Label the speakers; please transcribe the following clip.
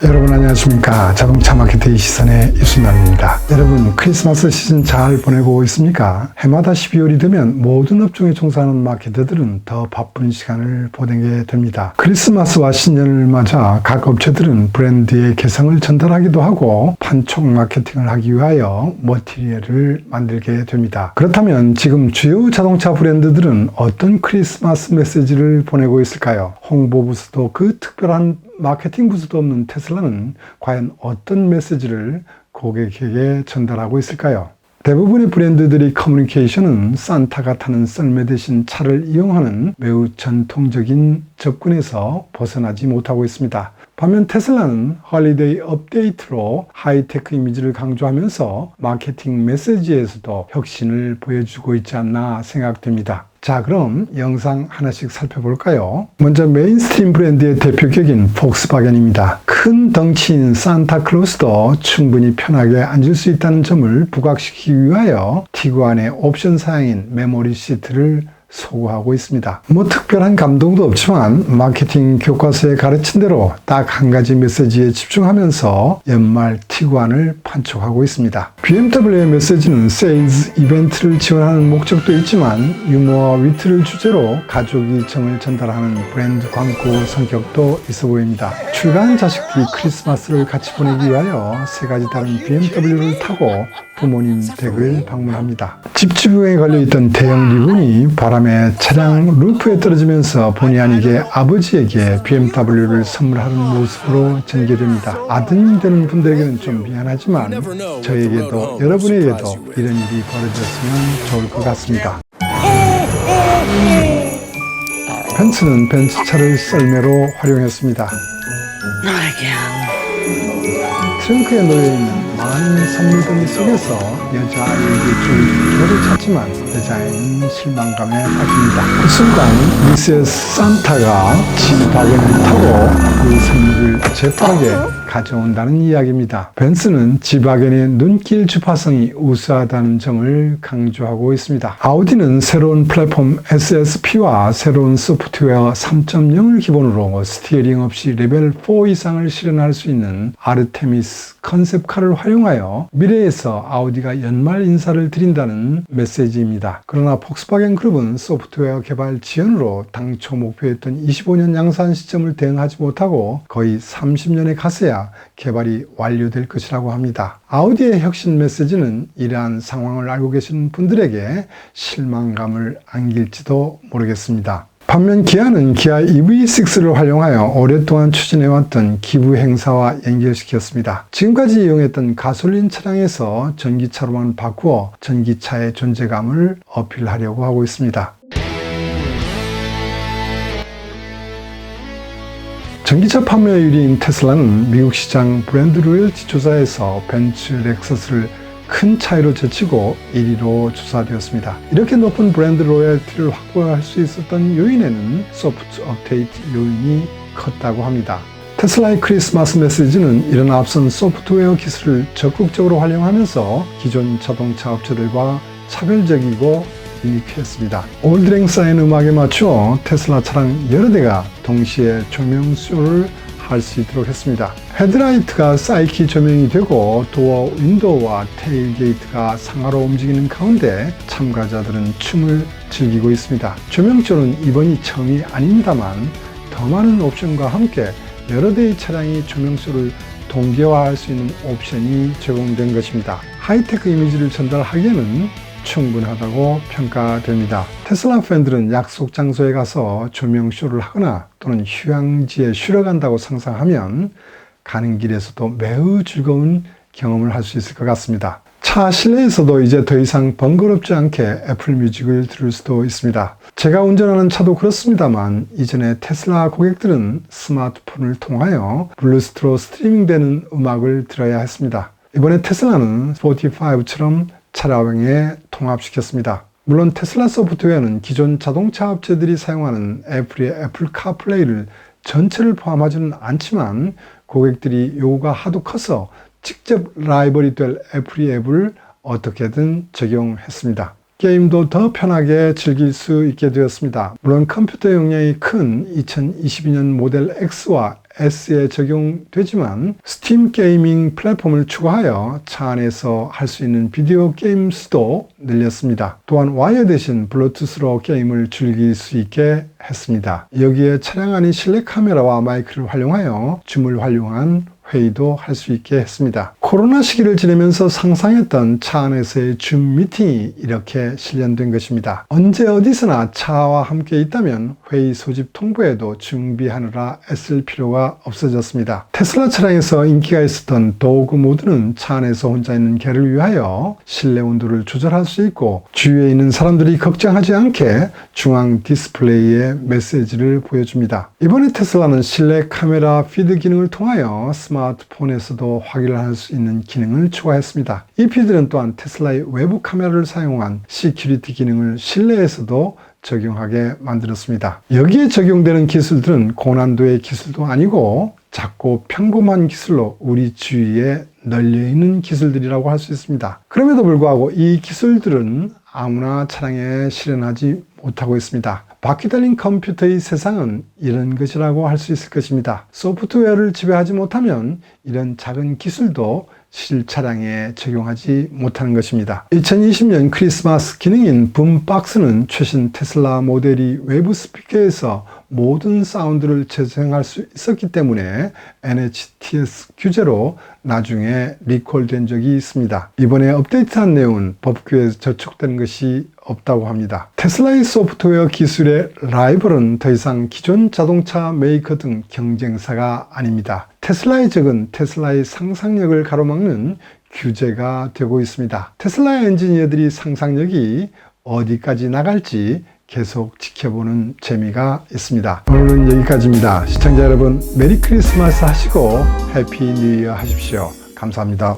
Speaker 1: 여러분 안녕하십니까. 자동차 마케팅 시선의 이순남입니다. 여러분 크리스마스 시즌 잘 보내고 있습니까? 해마다 12월이 되면 모든 업종에 종사하는 마케터들은 더 바쁜 시간을 보내게 됩니다. 크리스마스와 신년을 맞아 각 업체들은 브랜드의 개성을 전달하기도 하고 판촉 마케팅을 하기 위하여 머티리얼을 만들게 됩니다. 그렇다면 지금 주요 자동차 브랜드들은 어떤 크리스마스 메시지를 보내고 있을까요? 홍보 부서도 그 특별한 마케팅 부서도 없는 테슬라는 과연 어떤 메시지를 고객에게 전달하고 있을까요? 대부분의 브랜드들의 커뮤니케이션은 산타가 타는 썰매 대신 차를 이용하는 매우 전통적인 접근에서 벗어나지 못하고 있습니다. 반면 테슬라는 홀리데이 업데이트로 하이테크 이미지를 강조하면서 마케팅 메시지에서도 혁신을 보여주고 있지 않나 생각됩니다. 자, 그럼 영상 하나씩 살펴볼까요? 먼저 메인스트림 브랜드의 대표격인 폭스바겐입니다. 큰 덩치인 산타클로스도 충분히 편하게 앉을 수 있다는 점을 부각시키기 위하여 티구안의 옵션 사양인 메모리 시트를 소구하고 있습니다. 특별한 감동도 없지만 마케팅 교과서에 가르친 대로 딱 한 가지 메시지에 집중하면서 연말 티구안을 판촉하고 있습니다. BMW의 메시지는 세일즈 이벤트를 지원하는 목적도 있지만 유머와 위트를 주제로 가족이 정을 전달하는 브랜드 광고 성격도 있어 보입니다. 출가한 자식들이 크리스마스를 같이 보내기 위하여 세 가지 다른 BMW를 타고 부모님 댁을 방문합니다. 집 지붕에 걸려있던 대형 리본이 바람에 차량 루프에 떨어지면서 본의 아니게 아버지에게 BMW를 선물하는 모습으로 전개됩니다. 아드님 되는 분들에게는 좀 미안하지만 저에게도 여러분에게도 이런 일이 벌어졌으면 좋을 것 같습니다. 벤츠는 벤츠차를 썰매로 활용했습니다. 트렁크에 놓여있는 많은 선물들 속에서 여자아이에게 줄 기회를 찾지만 여자아이는 실망감에 빠집니다. 그 순간 미세스 산타가 지바겐을 타고 그 선물을 재빠르게 가져온다는 이야기입니다. 벤츠는 지바겐의 눈길 주파성이 우수하다는 점을 강조하고 있습니다. 아우디는 새로운 플랫폼 SSP와 새로운 소프트웨어 3.0을 기본으로 스티어링 없이 레벨 4 이상을 실현할 수 있는 아르테미스 컨셉카를 활용하여 미래에서 아우디가 연말 인사를 드린다는 메시지입니다. 그러나 폭스바겐 그룹은 소프트웨어 개발 지연으로 당초 목표했던 25년 양산 시점을 대응하지 못하고 거의 30년에 갔어야 개발이 완료될 것이라고 합니다. 아우디의 혁신 메시지는 이러한 상황을 알고 계시는 분들에게 실망감을 안길지도 모르겠습니다. 반면 기아는 기아 EV6를 활용하여 오랫동안 추진해왔던 기부 행사와 연결시켰습니다. 지금까지 이용했던 가솔린 차량에서 전기차로만 바꾸어 전기차의 존재감을 어필하려고 하고 있습니다. 전기차 판매율인 테슬라는 미국 시장 브랜드 로열티 조사에서 벤츠, 렉서스를 큰 차이로 제치고 1위로 조사되었습니다. 이렇게 높은 브랜드 로열티를 확보할 수 있었던 요인에는 소프트 업데이트 요인이 컸다고 합니다. 테슬라의 크리스마스 메시지는 이런 앞선 소프트웨어 기술을 적극적으로 활용하면서 기존 자동차 업체들과 차별적이고 유니크했습니다. 올드랭 쌓인 음악에 맞춰 테슬라 차량 여러 대가 동시에 조명 쇼를 할 수 있도록 했습니다. 헤드라이트가 사이키 조명이 되고 도어 윈도우와 테일게이트가 상하로 움직이는 가운데 참가자들은 춤을 즐기고 있습니다. 조명쇼는 이번이 처음이 아닙니다만 더 많은 옵션과 함께 여러 대의 차량이 조명쇼를 동기화할 수 있는 옵션이 제공된 것입니다. 하이테크 이미지를 전달하기에는 충분하다고 평가됩니다. 테슬라 팬들은 약속 장소에 가서 조명쇼를 하거나 또는 휴양지에 쉬러 간다고 상상하면 가는 길에서도 매우 즐거운 경험을 할 수 있을 것 같습니다. 차 실내에서도 이제 더 이상 번거롭지 않게 애플 뮤직을 들을 수도 있습니다. 제가 운전하는 차도 그렇습니다만 이전에 테슬라 고객들은 스마트폰을 통하여 블루스트로 스트리밍되는 음악을 들어야 했습니다. 이번에 테슬라는 스포티파이처럼 차량에 통합시켰습니다. 물론 테슬라 소프트웨어는 기존 자동차 업체들이 사용하는 애플의 애플 카플레이를 전체를 포함하지는 않지만 고객들이 요구가 하도 커서 직접 라이벌이 될 애플의 앱을 어떻게든 적용했습니다. 게임도 더 편하게 즐길 수 있게 되었습니다. 물론 컴퓨터 용량이 큰 2022년 모델 X와 S에 적용되지만 스팀 게이밍 플랫폼을 추가하여 차 안에서 할 수 있는 비디오 게임 수도 늘렸습니다. 또한 와이어 대신 블루투스로 게임을 즐길 수 있게 했습니다. 여기에 차량 안의 실내 카메라와 마이크를 활용하여 줌을 활용한 회의도 할 수 있게 했습니다. 코로나 시기를 지내면서 상상했던 차 안에서의 줌 미팅이 이렇게 실현된 것입니다. 언제 어디서나 차와 함께 있다면 회의 소집 통보에도 준비하느라 애쓸 필요가 없어졌습니다. 테슬라 차량에서 인기가 있었던 도그 모드는 차 안에서 혼자 있는 개를 위하여 실내 온도를 조절할 수 있고 주위에 있는 사람들이 걱정하지 않게 중앙 디스플레이에 메시지를 보여줍니다. 이번에 테슬라는 실내 카메라 피드 기능을 통하여 스마트폰에서도 확인을 할 수 있는 기능을 추가했습니다. 이 피드는 또한 테슬라의 외부 카메라를 사용한 시큐리티 기능을 실내에서도 적용하게 만들었습니다. 여기에 적용되는 기술들은 고난도의 기술도 아니고 작고 평범한 기술로 우리 주위에 널려있는 기술들이라고 할 수 있습니다. 그럼에도 불구하고 이 기술들은 아무나 차량에 실현하지 못하고 있습니다. 바퀴 달린 컴퓨터의 세상은 이런 것이라고 할 수 있을 것입니다. 소프트웨어를 지배하지 못하면 이런 작은 기술도 실 차량에 적용하지 못하는 것입니다. 2020년 크리스마스 기능인 붐박스는 최신 테슬라 모델이 외부 스피커에서 모든 사운드를 재생할 수 있었기 때문에 NHTS 규제로 나중에 리콜된 적이 있습니다. 이번에 업데이트한 내용은 법규에 저촉된 것이 없다고 합니다. 테슬라의 소프트웨어 기술의 라이벌은 더 이상 기존 자동차 메이커 등 경쟁사가 아닙니다. 테슬라의 적은 테슬라의 상상력을 가로막는 규제가 되고 있습니다. 테슬라의 엔지니어들이 상상력이 어디까지 나갈지 계속 지켜보는 재미가 있습니다. 오늘은 여기까지입니다. 시청자 여러분, 메리 크리스마스 하시고 해피 뉴 이어 하십시오. 감사합니다.